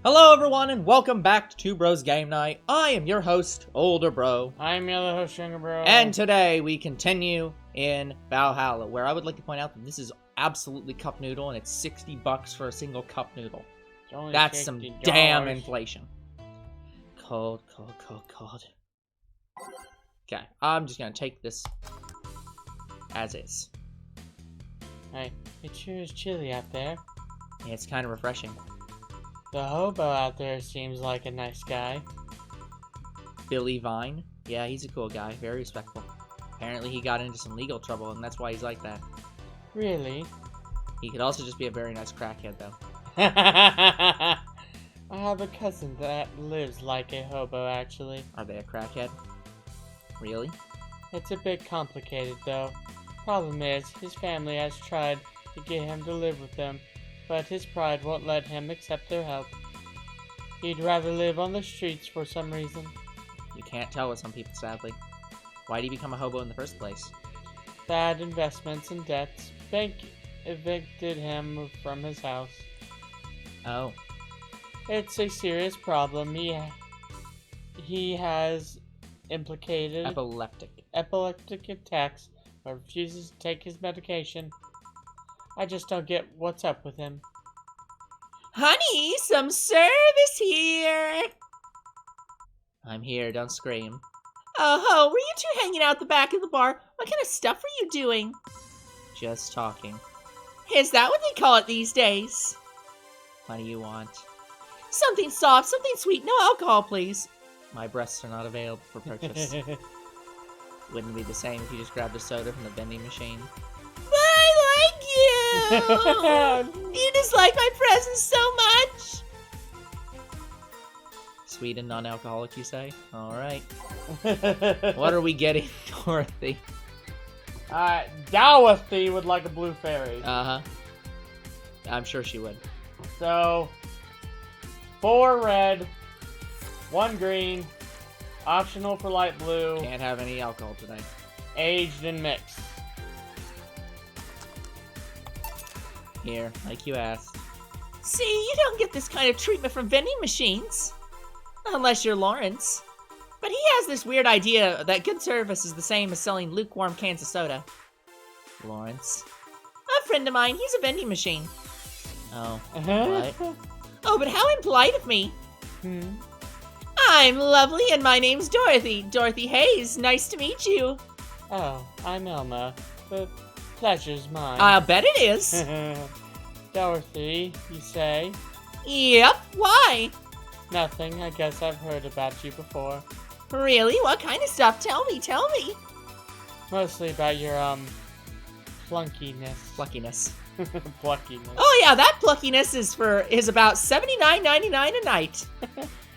Hello everyone and welcome back to Two Bros Game Night. I am your host, Older Bro. I'm your other host, Younger Bro. And today we continue in Valhalla, where I would like to point out that this is absolutely cup noodle and it's $60 for a single cup noodle. That's some damn inflation. Cold. Okay, I'm just gonna take this as is. Hey, it sure is chilly out there. Yeah, it's kind of refreshing. The hobo out there seems like a nice guy. Billy Vine. Yeah, he's a cool guy. Very respectful. Apparently he got into some legal trouble and that's why he's like that. Really? He could also just be a very nice crackhead, though. I have a cousin that lives like a hobo, actually. Are they a crackhead? Really? It's a bit complicated, though. Problem is, his family has tried to get him to live with them, but his pride won't let him accept their help. He'd rather live on the streets for some reason. You can't tell with some people, sadly. Why did he become a hobo in the first place? Bad investments and debts. Bank evicted him from his house. Oh. It's a serious problem. He has implicated epileptic attacks, but refuses to take his medication. I just don't get what's up with him. Honey, some service here! I'm here, don't scream. Oh, were you two hanging out the back of the bar? What kind of stuff were you doing? Just talking. Is that what they call it these days? What do you want? Something soft, something sweet, no alcohol, please. My breasts are not available for purchase. Wouldn't be the same if you just grabbed a soda from the vending machine. But I like you! You just like my presents so much! Sweet and non-alcoholic, you say? Alright. What are we getting, Dorothy? Dorothy would like a blue fairy. Uh-huh. I'm sure she would. So, 4 red, 1 green, optional for light blue. Can't have any alcohol tonight. Aged and mixed. Here, like you asked. See, you don't get this kind of treatment from vending machines. Unless you're Lawrence. But he has this weird idea that good service is the same as selling lukewarm cans of soda. Lawrence? A friend of mine, he's a vending machine. Oh, what? Oh, but how impolite of me. I'm lovely and my name's Dorothy. Dorothy Hayes, nice to meet you. Oh, I'm Alma. The pleasure's mine. I'll bet it is. Dorothy, you say? Yep, why? Nothing, I guess I've heard about you before. Really? What kind of stuff? Tell me. Mostly about your, plunkiness. Pluckiness. Pluckiness. Oh yeah, that pluckiness is about $79.99 a night.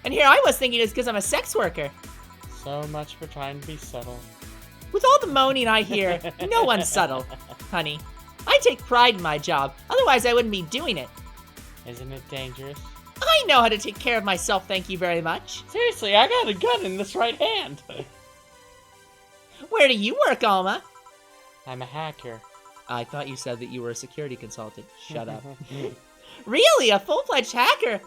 And here I was thinking it's because I'm a sex worker. So much for trying to be subtle. With all the moaning I hear, no one's subtle, honey. I take pride in my job, otherwise I wouldn't be doing it. Isn't it dangerous? I know how to take care of myself, thank you very much. Seriously, I got a gun in this right hand. Where do you work, Alma? I'm a hacker. I thought you said that you were a security consultant. Shut up. Really? A full-fledged hacker?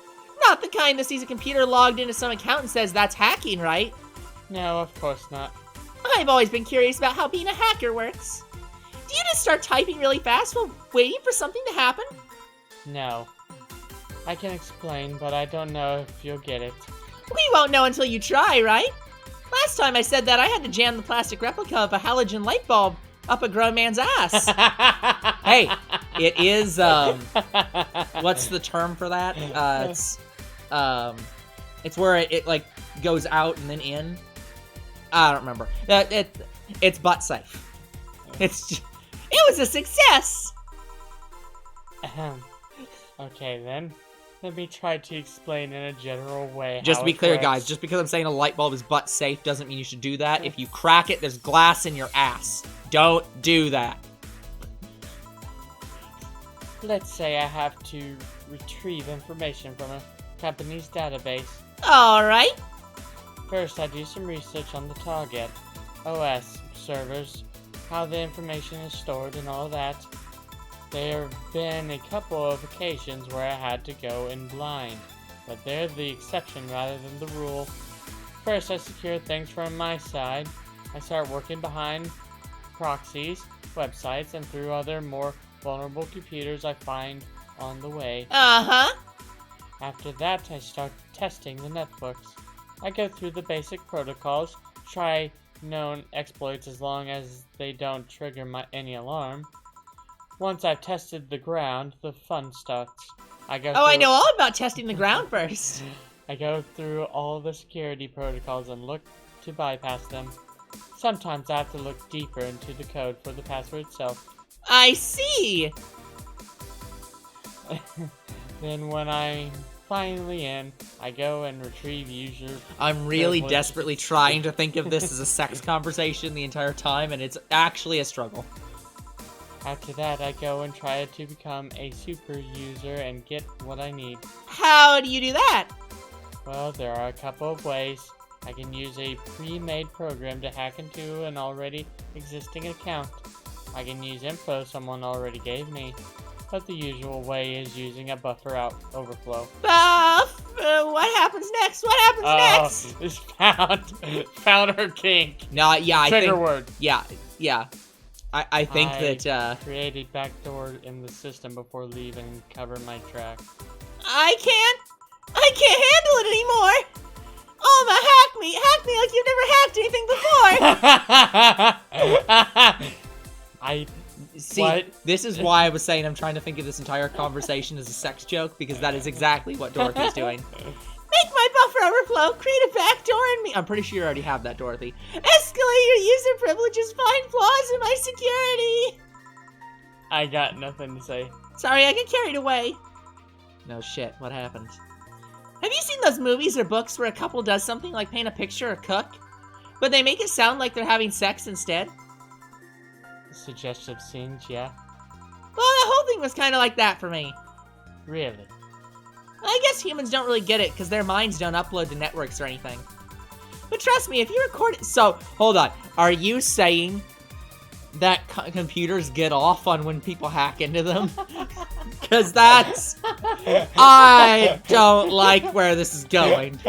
Not the kind that sees a computer logged into some account and says that's hacking, right? No, of course not. I've always been curious about how being a hacker works. Do you just start typing really fast while waiting for something to happen? No. I can explain, but I don't know if you'll get it. We won't know until you try, right? Last time I said that, I had to jam the plastic replica of a halogen light bulb up a grown man's ass. Hey, it is, what's the term for that? It's where it like, goes out and then in. I don't remember. It's butt safe. It was a success! Okay, then. Let me try to explain in a general way. Just to be clear, guys, just because I'm saying a light bulb is butt safe doesn't mean you should do that. If you crack it, there's glass in your ass. Don't do that. Let's say I have to retrieve information from a company's database. Alright. First, I do some research on the target, OS, servers, how the information is stored and all that. There have been a couple of occasions where I had to go in blind. but they're the exception rather than the rule. First, I secure things from my side. I start working behind proxies, websites, and through other more vulnerable computers I find on the way. Uh-huh. After that, I start testing the netbooks. I go through the basic protocols, try known exploits as long as they don't trigger any alarm. Once I've tested the ground, the fun starts. I know all about testing the ground first. I go through all the security protocols and look to bypass them. Sometimes I have to look deeper into the code for the password itself. I see! Then when I'm finally in, I go and retrieve user... I'm really desperately trying to think of this as a sex conversation the entire time, and it's actually a struggle. After that, I go and try to become a super user and get what I need. How do you do that? Well, there are a couple of ways. I can use a pre-made program to hack into an already existing account. I can use info someone already gave me. But the usual way is using a buffer overflow. What happens next? What happens next? It's found her kink. No, yeah, Trigger word. Yeah. I think that, create a backdoor in the system before leaving and cover my track. I can't handle it anymore! Alma, hack me like you've never hacked anything before! See, what? This is why I was saying I'm trying to think of this entire conversation as a sex joke, because that is exactly what Dorothy's doing. Make my buffer overflow, create a backdoor in me. I'm pretty sure you already have that, Dorothy. Escalate your user privileges, find flaws in my security. I got nothing to say. Sorry, I get carried away. No shit, what happened? Have you seen those movies or books where a couple does something like paint a picture or cook, but they make it sound like they're having sex instead? Suggestive scenes, yeah. Well, the whole thing was kind of like that for me. Really? I guess humans don't really get it because their minds don't upload to networks or anything. But trust me, if you record it... So, hold on. Are you saying that computers get off on when people hack into them? Because that's... I don't like where this is going.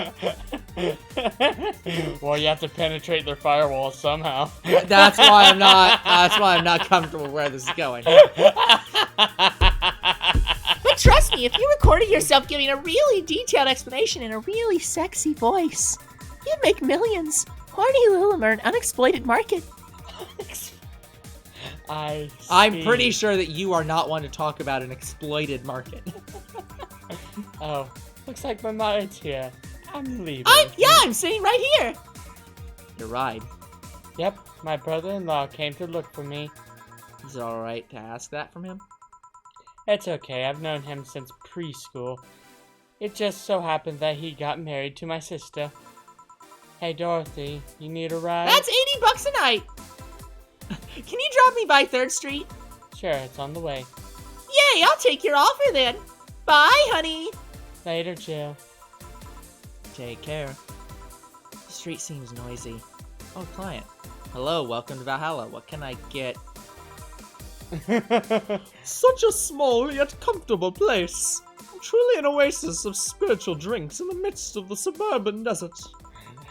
Well, you have to penetrate their firewall somehow. That's why I'm not comfortable where this is going. But trust me, if you recorded yourself giving a really detailed explanation in a really sexy voice, you'd make millions. Horny Lulem are an unexploited market. I'm pretty sure that you are not one to talk about an exploited market. Oh, looks like my mind's here. I'm leaving. I'm sitting right here. Your ride. Yep, my brother-in-law came to look for me. Is it alright to ask that from him? It's okay, I've known him since preschool. It just so happened that he got married to my sister. Hey Dorothy, you need a ride? That's $80 a night! Can you drop me by 3rd Street? Sure, it's on the way. Yay, I'll take your offer then. Bye, honey. Later, Jill. Take care. The street seems noisy. Oh, client. Hello, welcome to Valhalla. What can I get? Such a small yet comfortable place. Truly an oasis of spiritual drinks in the midst of the suburban desert.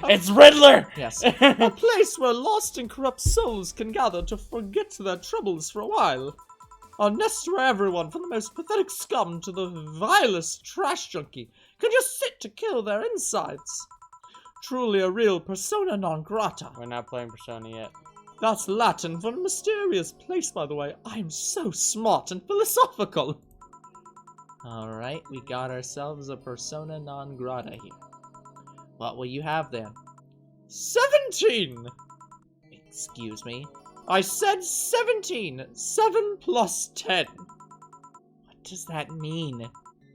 It's Riddler! Yes. A place where lost and corrupt souls can gather to forget their troubles for a while. A nest where everyone, from the most pathetic scum to the vilest trash junkie, can just sit to kill their insides. Truly a real persona non grata. We're not playing Persona yet. That's Latin for a mysterious place, by the way. I'm so smart and philosophical. Alright, we got ourselves a persona non grata here. What will you have then? 17! Excuse me? I said 17! 7 plus 10. What does that mean?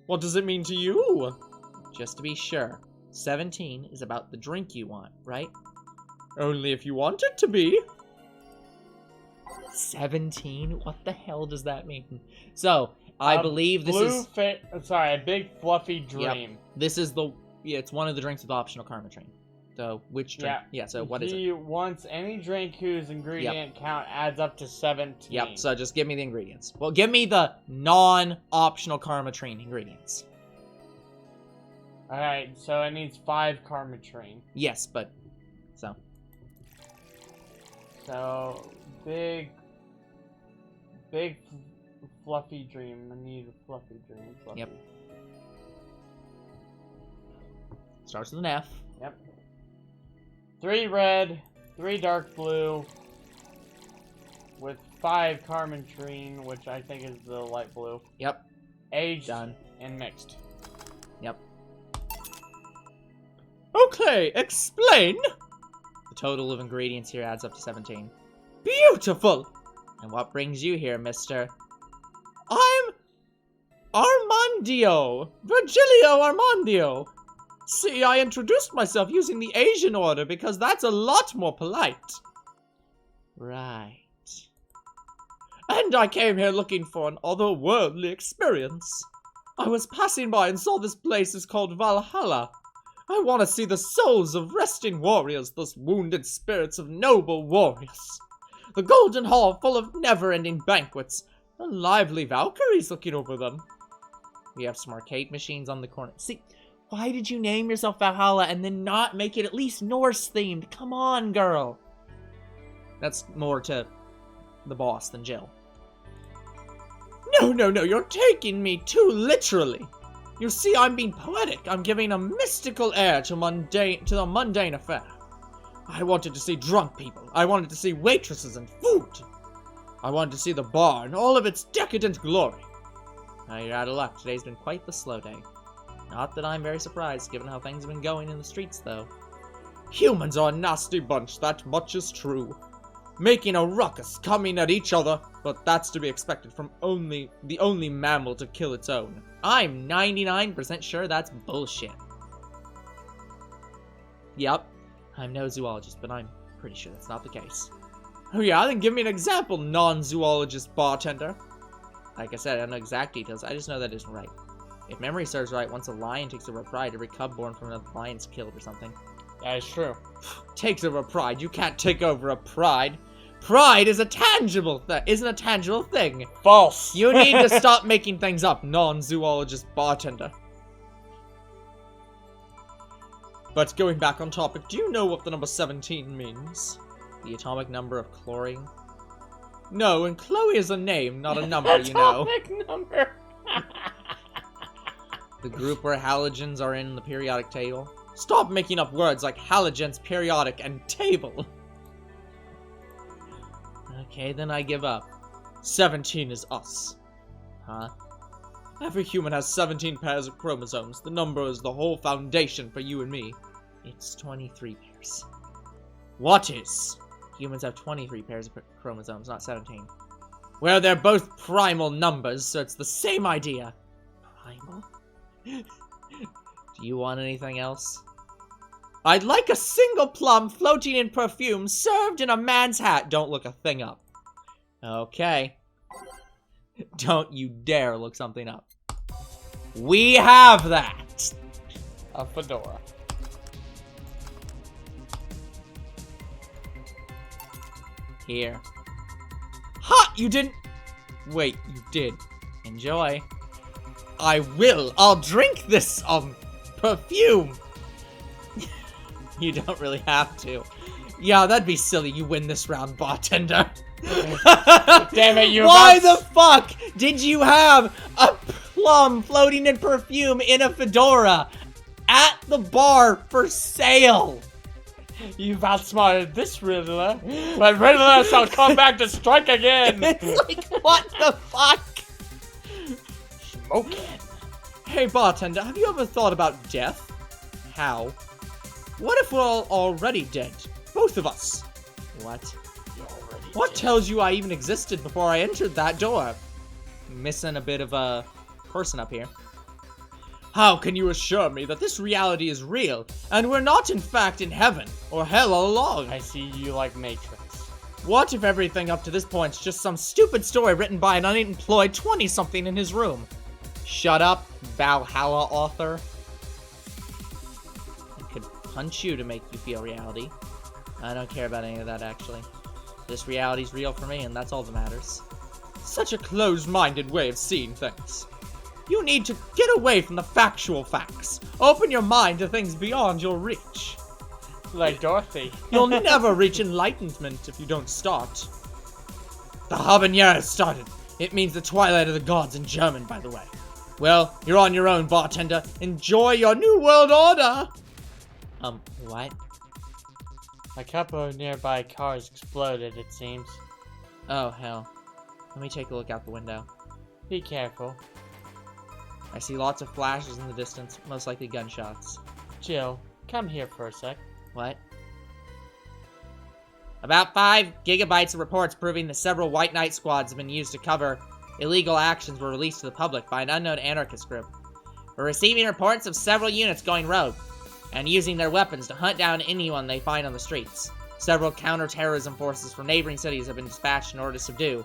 What does it mean to you? Just to be sure, 17 is about the drink you want, right? Only if you want it to be. 17? What the hell does that mean? So, I believe this is... a big fluffy dream. Yep. This is the... Yeah, it's one of the drinks with optional karma train. So, which drink? Yeah, so what is it? He wants any drink whose ingredient count adds up to 17. Yep, so just give me the ingredients. Well, give me the non-optional karma train ingredients. Alright, so it needs 5 Karmatrine. Yes, but... So, big, fluffy dream. I need a fluffy dream. Fluffy. Yep. Starts with an F. Yep. 3 red, 3 dark blue, with 5 Karmatrine, which I think is the light blue. Yep. Aged. Done. And mixed. Yep. Okay, explain! The total of ingredients here adds up to 17. Beautiful! And what brings you here, mister? I'm Armandio! Virgilio Armandio! See, I introduced myself using the Asian order because that's a lot more polite. Right. And I came here looking for an otherworldly experience. I was passing by and saw this place is called Valhalla. I want to see the souls of resting warriors, those wounded spirits of noble warriors. The golden hall full of never-ending banquets, and lively Valkyries looking over them. We have some arcade machines on the corner. See, why did you name yourself Valhalla and then not make it at least Norse-themed? Come on, girl. That's more to the boss than Jill. No, you're taking me too literally. You see, I'm being poetic. I'm giving a mystical air to the mundane affair. I wanted to see drunk people. I wanted to see waitresses and food. I wanted to see the bar in all of its decadent glory. Now you're out of luck. Today's been quite the slow day. Not that I'm very surprised, given how things have been going in the streets, though. Humans are a nasty bunch, that much is true. Making a ruckus, coming at each other, but that's to be expected from the only mammal to kill its own. I'm 99% sure that's bullshit. Yep, I'm no zoologist, but I'm pretty sure that's not the case. Oh yeah, then give me an example, non-zoologist bartender. Like I said, I don't know exact details, I just know that isn't right. If memory serves right, once a lion takes over a pride, every cub born from another lion's killed or something. That is true. Takes over a pride? You can't take over a pride. Pride is a tangible isn't a tangible thing. False. You need to stop making things up, non-zoologist bartender. But going back on topic, do you know what the number 17 means? The atomic number of chlorine? No, and Chloe is a name, not a number, you know. Atomic number. The group where halogens are in the periodic table. Stop making up words like halogens, periodic, and table. Okay, then I give up. 17 is us. Huh? Every human has 17 pairs of chromosomes. The number is the whole foundation for you and me. It's 23 pairs. What is? Humans have 23 pairs of chromosomes, not 17. Well, they're both primal numbers, so it's the same idea. Primal? Do you want anything else? I'd like a single plum floating in perfume served in a man's hat. Don't look a thing up. Okay. Don't you dare look something up. We have that. A fedora. Here. Ha! You didn't... Wait, you did. Enjoy. I will. I'll drink this, perfume. You don't really have to. Yeah, that'd be silly. You win this round, bartender. Damn it, you... Why the fuck did you have a plum floating in perfume in a fedora at the bar for sale? You've outsmarted this Riddler, but Riddler shall come back to strike again! It's like, what the fuck? Smoking. Hey, bartender, have you ever thought about death? How? What if we're all already dead? Both of us. What? What tells you I even existed before I entered that door? Missing a bit of a person up here. How can you assure me that this reality is real, and we're not in fact in heaven, or hell all along? I see you like Matrix. What if everything up to this point's just some stupid story written by an unemployed 20-something in his room? Shut up, Valhalla author. I could punch you to make you feel reality. I don't care about any of that, actually. This reality's real for me, and that's all that matters. Such a closed-minded way of seeing things. You need to get away from the factual facts. Open your mind to things beyond your reach. Like Dorothy. You'll never reach enlightenment if you don't start. The Habanera has started. It means the twilight of the gods in German, by the way. Well, you're on your own, bartender. Enjoy your new world order! What? A couple of nearby cars exploded, it seems. Oh, hell. Let me take a look out the window. Be careful. I see lots of flashes in the distance, most likely gunshots. Jill, come here for a sec. What? About 5 gigabytes of reports proving that several White Knight squads have been used to cover illegal actions were released to the public by an unknown anarchist group. We're receiving reports of several units going rogue and using their weapons to hunt down anyone they find on the streets. Several counter-terrorism forces from neighboring cities have been dispatched in order to subdue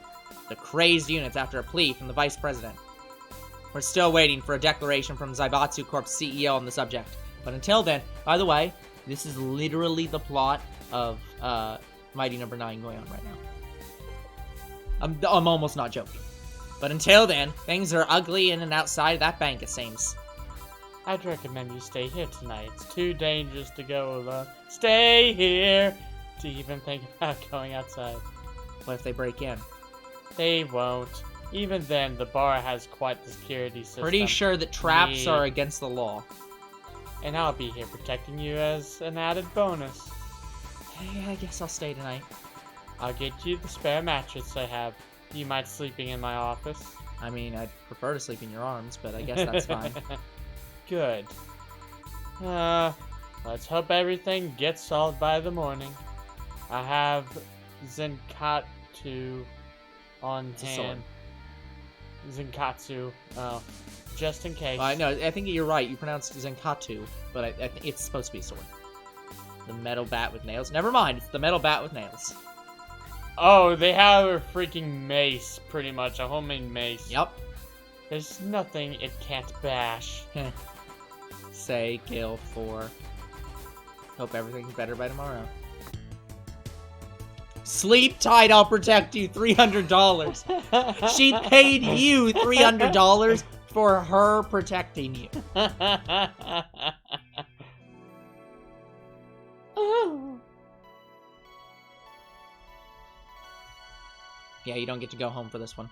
the crazed units after a plea from the vice president. We're still waiting for a declaration from Zaibatsu Corp's CEO on the subject. But until then, by the way, this is literally the plot of Mighty Number 9 going on right now. I'm almost not joking. But until then, things are ugly in and outside of that bank, it seems. I'd recommend you stay here tonight. It's too dangerous to go alone. Stay here to even think about going outside. What if they break in? They won't. Even then, the bar has quite the security system. Pretty sure that traps are against the law. And I'll be here protecting you as an added bonus. Hey, I guess I'll stay tonight. I'll get you the spare mattress I have. You mind sleeping in my office? I mean, I'd prefer to sleep in your arms, but I guess that's fine. Good. Let's hope everything gets solved by the morning. I have Zenkatsu on hand. Zenkatsu. Oh, just in case. No, I think you're right. You pronounced Zenkatsu, but I think it's supposed to be a sword. The metal bat with nails. Never mind. It's the metal bat with nails. Oh, they have a freaking mace, pretty much. A homemade mace. Yep. There's nothing it can't bash. Say Gil 4. Hope everything's better by tomorrow. Sleep tight, I'll protect you. $300. She paid you $300 for her protecting you. Yeah, you don't get to go home for this one.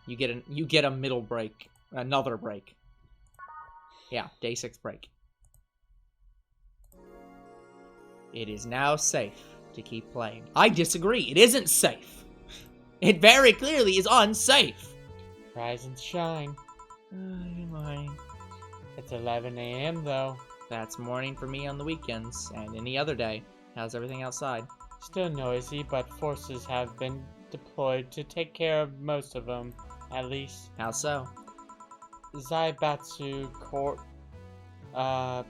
You get a middle break, another break. Yeah, day 6 break. It is now safe to keep playing. I disagree. It isn't safe. It very clearly is unsafe. Rise and shine. Good morning. It's 11 a.m. though. That's morning for me on the weekends and any other day. How's everything outside? Still noisy, but forces have been deployed to take care of most of them, at least. How so? Zaibatsu Court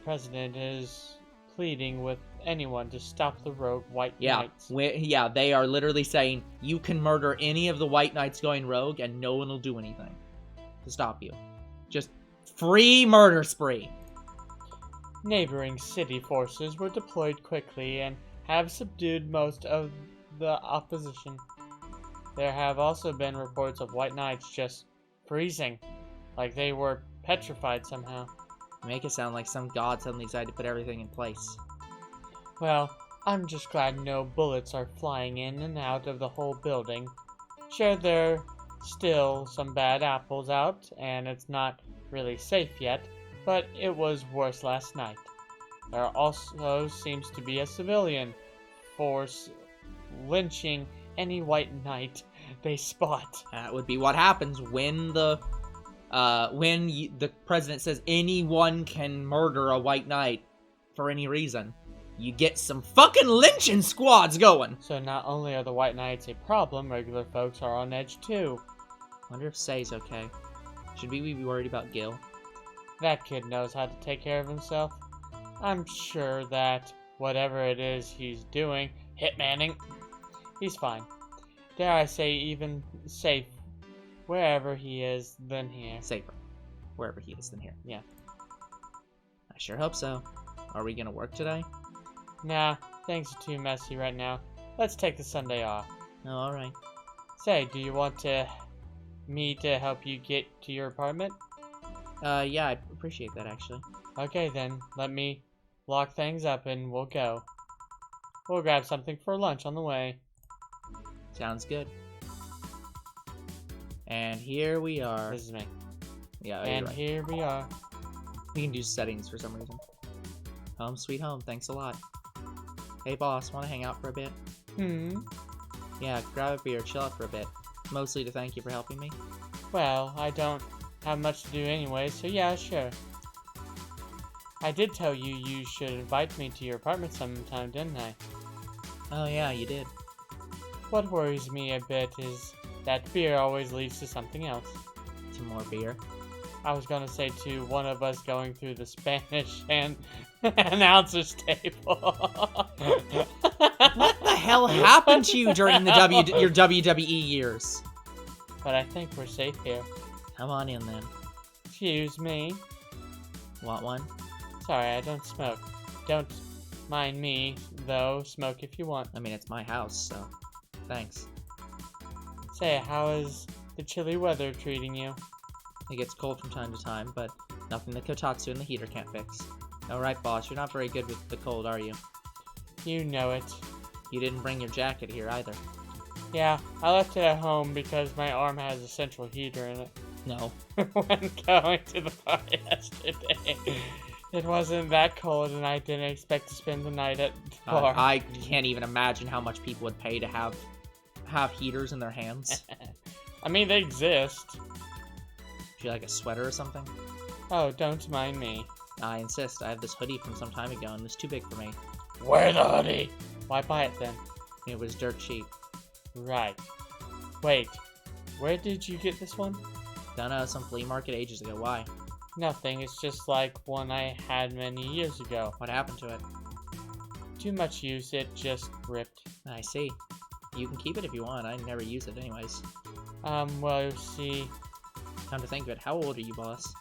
president is pleading with anyone to stop the rogue White Knights. Yeah, they are literally saying, you can murder any of the White Knights going rogue and no one will do anything to stop you. Just free murder spree. Neighboring city forces were deployed quickly and have subdued most of the opposition. There have also been reports of White Knights just freezing, like they were petrified somehow. Make it sound like some god suddenly decided to put everything in place. Well, I'm just glad no bullets are flying in and out of the whole building. Sure, there are still some bad apples out, and it's not really safe yet, but it was worse last night. There also seems to be a civilian force lynching any White Knight they spot. That would be what happens when the president says anyone can murder a White Knight for any reason. You get some fucking lynching squads going. So not only are the White Knights a problem, regular folks are on edge too. Wonder if Say's okay. Should we be worried about Gil? That kid knows how to take care of himself. I'm sure that whatever it is he's doing, hitmanning, he's fine. Dare I say even safe wherever he is than here. Safer. Wherever he is than here. Yeah. I sure hope so. Are we gonna work today? Nah, things are too messy right now. Let's take the Sunday off. Oh, alright. Say, do you want me to help you get to your apartment? Yeah, I appreciate that, actually. Okay, then. Let me lock things up and we'll go. We'll grab something for lunch on the way. Sounds good. And here we are. This is me. Yeah, and right. Here we are. We can do settings for some reason. Home sweet home, thanks a lot. Hey boss, wanna hang out for a bit? Yeah, grab a beer, chill out for a bit. Mostly to thank you for helping me. Well, I don't have much to do anyway, so yeah, sure. I did tell you you should invite me to your apartment sometime, didn't I? Oh yeah, you did. What worries me a bit is that beer always leads to something else. Some more beer. I was gonna say to one of us going through the Spanish and announcer's table. What the hell happened to you during the your WWE years? But I think we're safe here. Come on in then. Excuse me. Want one? Sorry, I don't smoke. Don't mind me, though. Smoke if you want. I mean, it's my house, so thanks. Say, how is the chilly weather treating you? It gets cold from time to time, but nothing the Kotatsu and the heater can't fix. Alright, boss, you're not very good with the cold, are you? You know it. You didn't bring your jacket here either. Yeah, I left it at home because my arm has a central heater in it. No. When going to the bar yesterday, it wasn't that cold and I didn't expect to spend the night at the bar. I can't even imagine how much people would pay to have heaters in their hands. I mean, they exist. Would you like a sweater or something? Oh, don't mind me. I insist. I have this hoodie from some time ago and it's too big for me. Wear the hoodie! Why buy it then? It was dirt cheap. Right. Wait, where did you get this one? Done at some flea market ages ago. Why? Nothing, it's just like one I had many years ago. What happened to it? Too much use, it just ripped. I see. You can keep it if you want. I never use it anyways. Well, you see... Come to think of it, how old are you, boss?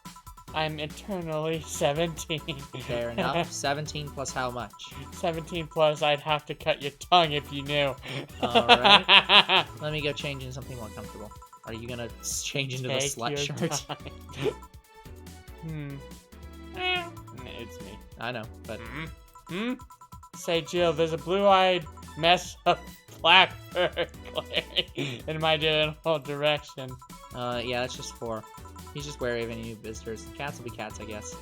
I'm eternally 17. Fair enough. 17 plus how much? 17 plus, I'd have to cut your tongue if you knew. Alright. Let me go change into something more comfortable. Are you gonna change into the Take slut your shirt? It's me. I know, but... Say, Jill, there's a blue-eyed mess of blackbird glaring in my general direction. Yeah, that's just 4. He's just wary of any new visitors. Cats will be cats, I guess.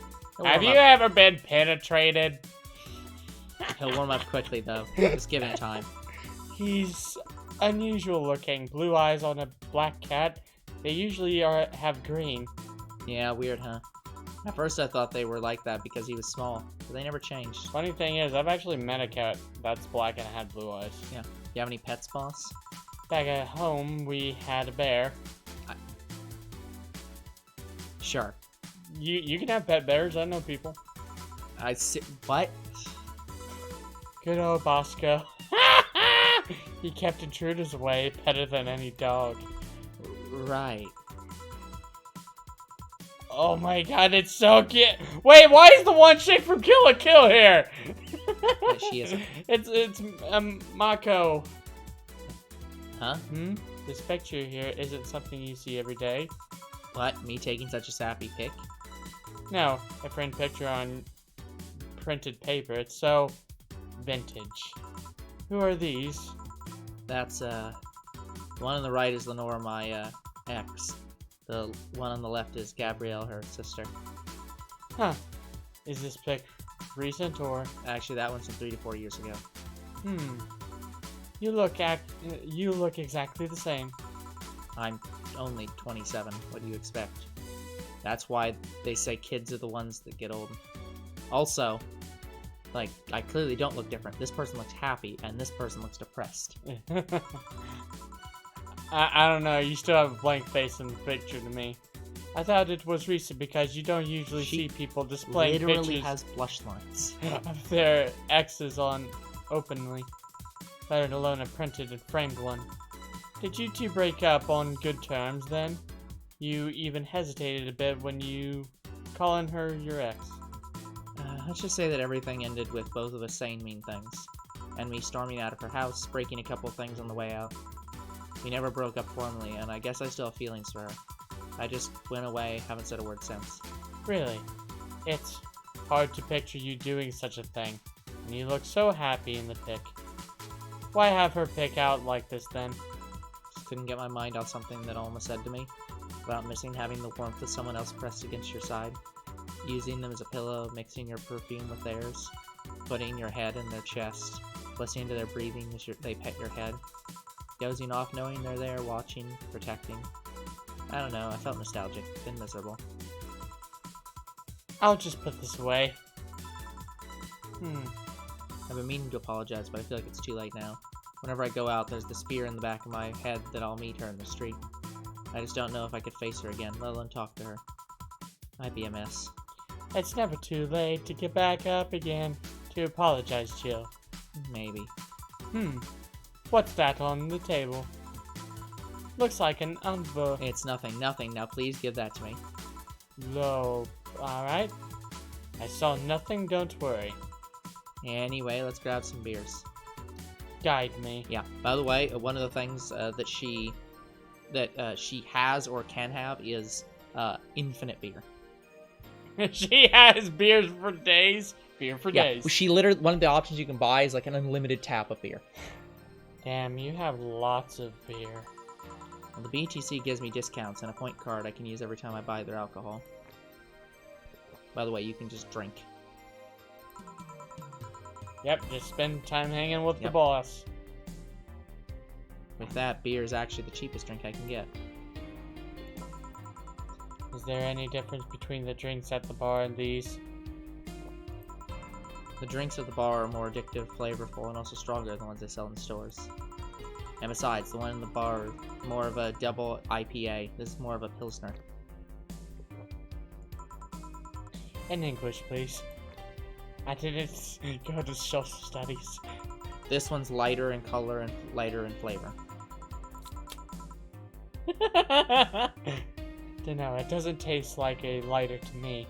Have you ever been penetrated? He'll warm up quickly, though. Just give him time. He's unusual looking. Blue eyes on a black cat. They usually have green. Yeah, weird, huh? At first I thought they were like that because he was small, but they never changed. Funny thing is, I've actually met a cat that's black and had blue eyes. Yeah. You have any pets, boss? Back at home, we had a bear. Sure. You can have pet bears. I know people. I see. What? Good old Bosco. He kept intruders away better than any dog. Right. Oh my god, it's so cute. Wait, why is the one chick from Kill la Kill here? Yeah, she isn't. It's Mako. Huh? This picture here isn't something you see every day. What? Me taking such a sappy pic? No, a framed picture on printed paper. It's so vintage. Who are these? That's, the one on the right is Lenore, my, ex. The one on the left is Gabrielle, her sister. Huh. Is this pic recent or? Actually, that one's from 3 to 4 years ago. You look exactly the same. I'm only 27. What do you expect? That's why they say kids are the ones that get old. Also, like, I clearly don't look different. This person looks happy, and this person looks depressed. I don't know, you still have a blank face in the picture to me. I thought it was recent because you don't usually see people displaying literally pictures has blush lines. of their exes on openly, let alone a printed and framed one. Did you two break up on good terms then? You even hesitated a bit when you calling her your ex. Let's just say that everything ended with both of us saying mean things, and me storming out of her house, breaking a couple of things on the way out. We never broke up formally, and I guess I still have feelings for her. I just went away, haven't said a word since. Really, it's hard to picture you doing such a thing. And you look so happy in the pic. Why have her pick out like this then? Just couldn't get my mind off something that Alma said to me about missing having the warmth of someone else pressed against your side, using them as a pillow, mixing your perfume with theirs, putting your head in their chest, listening to their breathing as they pet your head, dozing off knowing they're there, watching, protecting. I don't know, I felt nostalgic, been miserable. I'll just put this away. I've been meaning to apologize, but I feel like it's too late now. Whenever I go out, there's this fear in the back of my head that I'll meet her in the street. I just don't know if I could face her again, let alone talk to her. Might be a mess. It's never too late to get back up again. To apologize, Jill. Maybe. What's that on the table? Looks like an envelope. It's nothing. Now please give that to me. No. Alright. I saw nothing, don't worry. Anyway, let's grab some beers. Guide me. Yeah. By the way, one of the things that she has or can have is infinite beer. She has beers for days. Beer for days. She literally, one of the options you can buy is like an unlimited tap of beer. Damn, you have lots of beer. Well, the BTC gives me discounts and a point card I can use every time I buy their alcohol. By the way, you can just drink. Yep, just spend time hanging with the boss. With that, beer is actually the cheapest drink I can get. Is there any difference between the drinks at the bar and these? The drinks at the bar are more addictive, flavorful, and also stronger than the ones they sell in stores. And besides, the one in the bar is more of a double IPA. This is more of a Pilsner. In English, please. I didn't go to social studies. This one's lighter in color and lighter in flavor. Dunno, it doesn't taste like a lighter to me.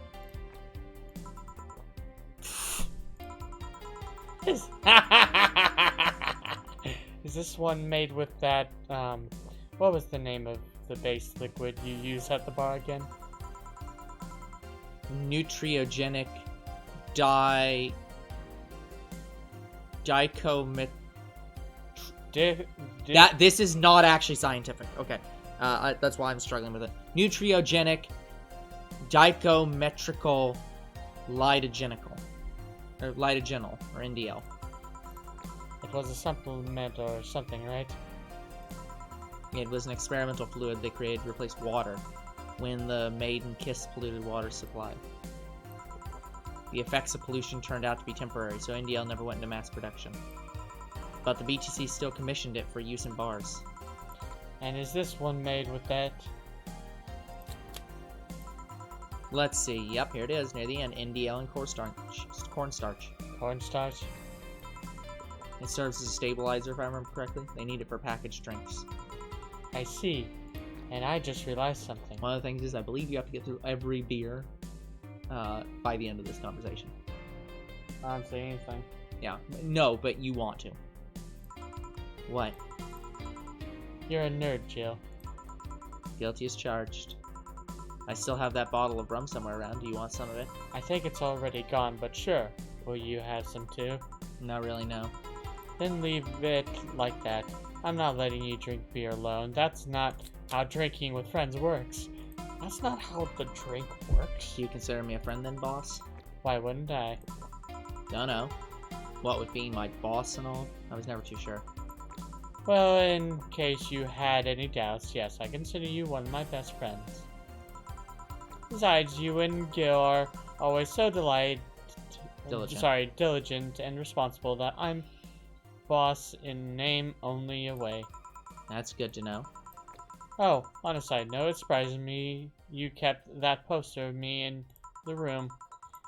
Is this one made with that, what was the name of the base liquid you use at the bar again? Nutriogenic dicomit. This is not actually scientific. Okay, that's why I'm struggling with it. Nutriogenic dicometrical lidogenical, or lidogenol, or NDL. It was a supplement or something, right? It was an experimental fluid they created to replace water when the maiden kissed polluted water supply. The effects of pollution turned out to be temporary, so NDL never went into mass production. But the BTC still commissioned it for use in bars. And is this one made with that? Let's see. Yep, here it is, near the end. NDL and cornstarch. Cornstarch? It serves as a stabilizer, if I remember correctly. They need it for packaged drinks. I see. And I just realized something. One of the things is I believe you have to get through every beer by the end of this conversation. I don't say anything. Yeah. No, but you want to. What? You're a nerd, Jill. Guilty as charged. I still have that bottle of rum somewhere around. Do you want some of it? I think it's already gone, but sure. Will you have some too? Not really, no. Then leave it like that. I'm not letting you drink beer alone. That's not how drinking with friends works. That's not how the drink works. Do you consider me a friend then, boss? Why wouldn't I? Don't know. What with being my boss and all? I was never too sure. Well, in case you had any doubts, yes, I consider you one of my best friends. Besides, you and Gil are always so diligent and responsible that I'm boss in name only away. That's good to know. Oh, on a side note, it surprises me you kept that poster of me in the room,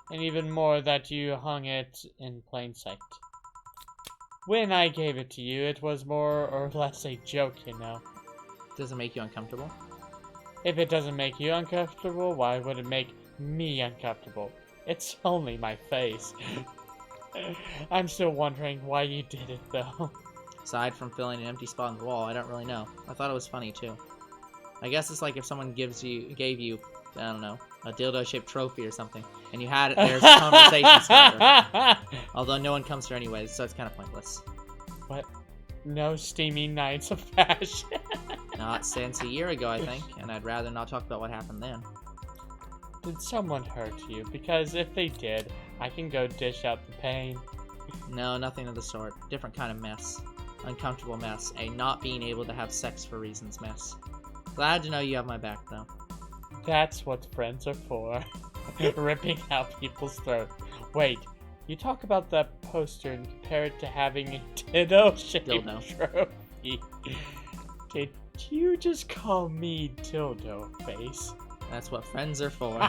and even more that you hung it in plain sight. When I gave it to you, it was more or less a joke, you know. Does it make you uncomfortable? If it doesn't make you uncomfortable, why would it make me uncomfortable? It's only my face. I'm still wondering why you did it, though. Aside from filling an empty spot on the wall, I don't really know. I thought it was funny, too. I guess it's like if someone gave you, I don't know, A dildo-shaped trophy or something. And you had it there as a conversation starter. Although no one comes here anyways, so it's kind of pointless. What? No steamy nights of fashion. Not since a year ago, I think, and I'd rather not talk about what happened then. Did someone hurt you? Because if they did, I can go dish out the pain. No, nothing of the sort. Different kind of mess. Uncomfortable mess. A not being able to have sex for reasons mess. Glad to know you have my back, though. That's what friends are for. Ripping out people's throats. Wait, you talk about that poster and compare it to having a dildo-shaped trophy. Did you just call me dildo face? That's what friends are for.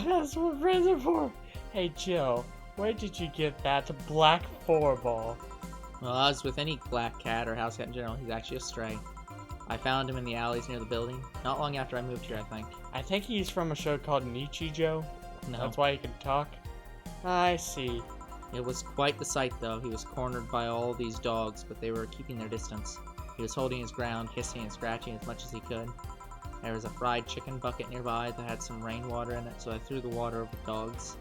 That's what friends are for. Hey, Jill, where did you get that black 4-ball? Well, as with any black cat or house cat in general, he's actually a stray. I found him in the alleys near the building, not long after I moved here, I think. I think he's from a show called Nichijou. No. That's why he can talk. I see. It was quite the sight, though. He was cornered by all these dogs, but they were keeping their distance. He was holding his ground, hissing and scratching as much as he could. There was a fried chicken bucket nearby that had some rainwater in it, so I threw the water over the dogs.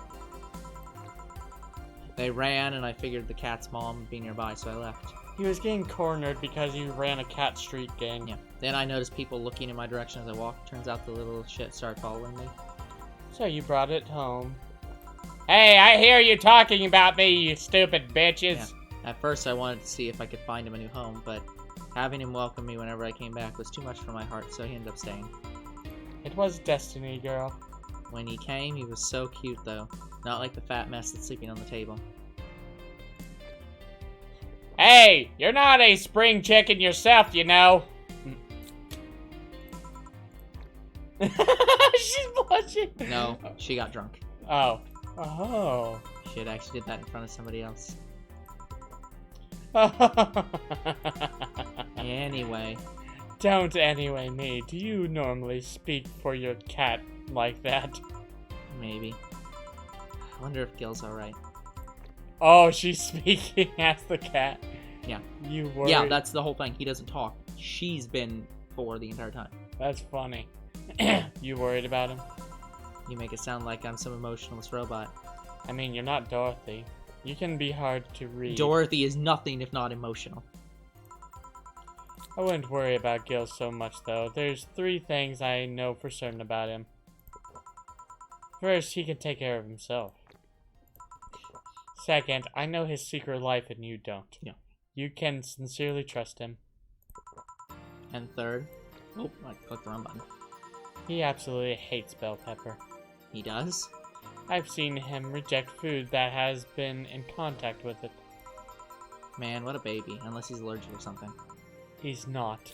They ran, and I figured the cat's mom would be nearby, so I left. He was getting cornered because he ran a cat street gang. Yeah. Then I noticed people looking in my direction as I walked. Turns out the little shit started following me. So you brought it home. Hey, I hear you talking about me, you stupid bitches! Yeah. At first I wanted to see if I could find him a new home, but having him welcome me whenever I came back was too much for my heart, so he ended up staying. It was destiny, girl. When he came, he was so cute, though. Not like the fat mess that's sleeping on the table. Hey, you're not a spring chicken yourself, you know. She's blushing. No, she got drunk. Oh. Oh. She had actually did that in front of somebody else. Anyway. Don't anyway me. Do you normally speak for your cat like that? Maybe. I wonder if Gil's alright. Oh, she's speaking as the cat. Yeah. You worried? Yeah, that's the whole thing. He doesn't talk. She's been for the entire time. That's funny. You worried about him? You make it sound like I'm some emotionless robot. I mean, you're not Dorothy. You can be hard to read. Dorothy is nothing if not emotional. I wouldn't worry about Gil so much, though. There's 3 things I know for certain about him. First, he can take care of himself. Second, I know his secret life and you don't. Yeah. You can sincerely trust him. And third... Oh, I clicked the wrong button. He absolutely hates bell pepper. He does? I've seen him reject food that has been in contact with it. Man, what a baby. Unless he's allergic or something. He's not.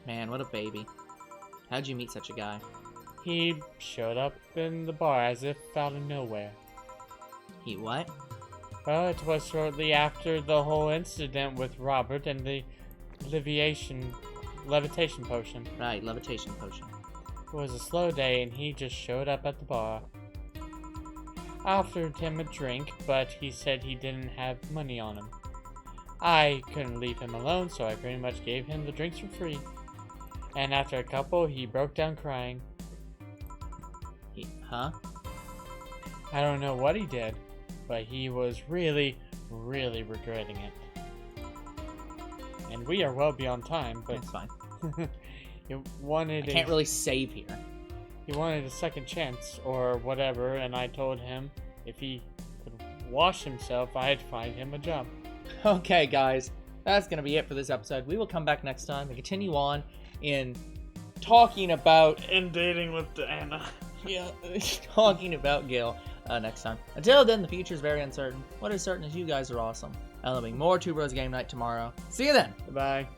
Man, what a baby. How'd you meet such a guy? He showed up in the bar as if out of nowhere. He what? Well, it was shortly after the whole incident with Robert and the levitation potion. Right, levitation potion. It was a slow day and he just showed up at the bar. I offered him a drink, but he said he didn't have money on him. I couldn't leave him alone, so I pretty much gave him the drinks for free. And after a couple, he broke down crying. Huh? I don't know what he did, but he was really, really regretting it. And we are well beyond time, but... That's fine. He wanted I can't really save here. He wanted a second chance, or whatever, and I told him if he could wash himself, I'd find him a job. Okay, guys. That's going to be it for this episode. We will come back next time and continue on in talking about... And dating with Diana. Yeah, talking about Gil next time. Until then, the future is very uncertain. What is certain is you guys are awesome. And there'll be more Two Bros Game Night tomorrow. See you then. Bye-bye.